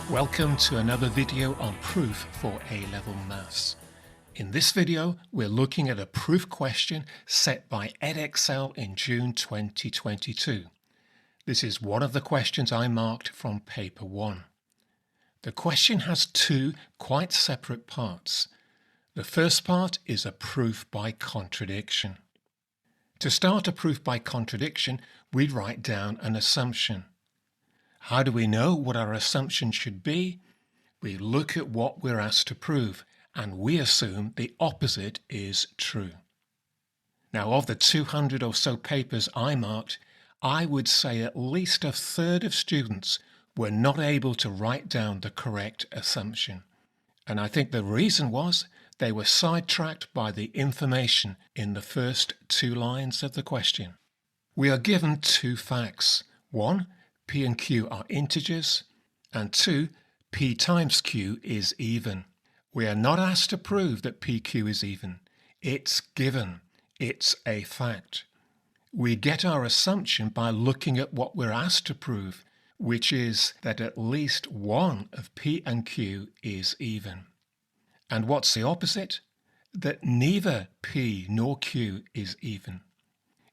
Welcome to another video on proof for A-level Maths. In this video, we're looking at a proof question set by Edexcel in June 2022. This is one of the questions I marked from paper 1. The question has two quite separate parts. The first part is a proof by contradiction. To start a proof by contradiction, we write down an assumption. How do we know what our assumption should be? We look at what we're asked to prove, and we assume the opposite is true. Now, of the 200 or so papers I marked, I would say at least a third of students were not able to write down the correct assumption. And I think the reason was they were sidetracked by the information in the first two lines of the question. We are given two facts. One, P and Q are integers, and two, P times Q is even. We are not asked to prove that PQ is even. It's given. It's a fact. We get our assumption by looking at what we're asked to prove, which is that at least one of P and Q is even. And what's the opposite? That neither P nor Q is even.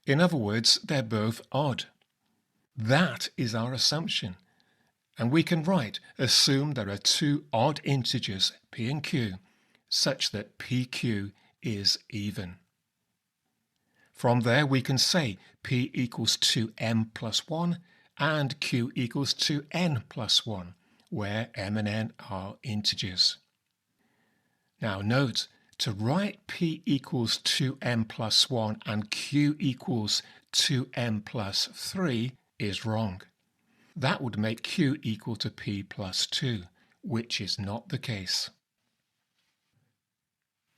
In other words, they're both odd. That is our assumption. And we can write, assume there are two odd integers, P and Q, such that PQ is even. From there we can say P equals 2m plus 1 and Q equals 2n plus 1, where m and n are integers. Now note, to write P equals 2m plus 1 and Q equals 2m plus 3 is wrong. That would make Q equal to P plus 2, which is not the case.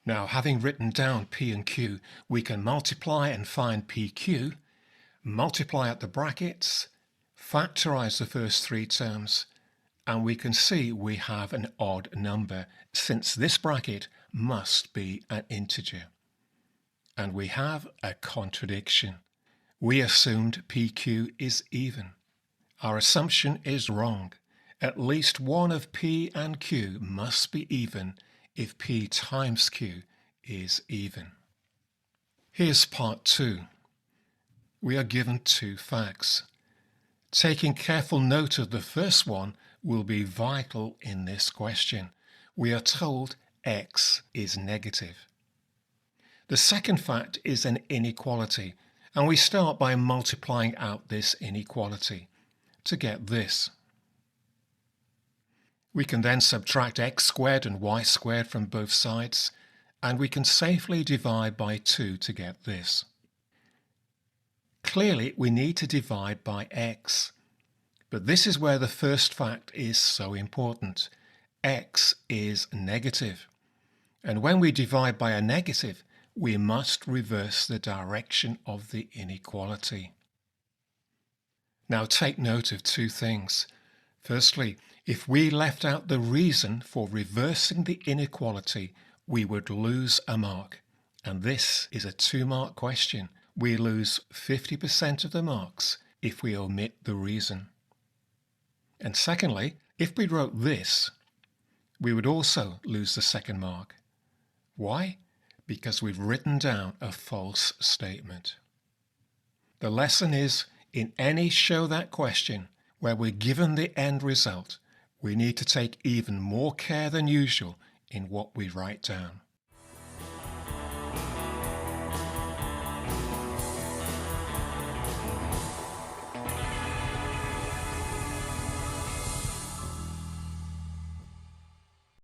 Now, having written down P and Q, we can multiply and find PQ, multiply out the brackets, factorize the first three terms, and we can see we have an odd number, since this bracket must be an integer. And we have a contradiction. We assumed PQ is even. Our assumption is wrong. At least one of P and Q must be even if P times Q is even. Here's part 2. We are given two facts. Taking careful note of the first one will be vital in this question. We are told X is negative. The second fact is an inequality, and we start by multiplying out this inequality to get this. We can then subtract x squared and y squared from both sides, and we can safely divide by 2 to get this. Clearly, we need to divide by x, but this is where the first fact is so important. X is negative, and when we divide by a negative, we must reverse the direction of the inequality. Now take note of two things. Firstly, if we left out the reason for reversing the inequality, we would lose a mark. And this is a 2-mark question. We lose 50% of the marks if we omit the reason. And secondly, if we wrote this, we would also lose the second mark. Why? Because we've written down a false statement. The lesson is, in any show that question where we're given the end result, we need to take even more care than usual in what we write down.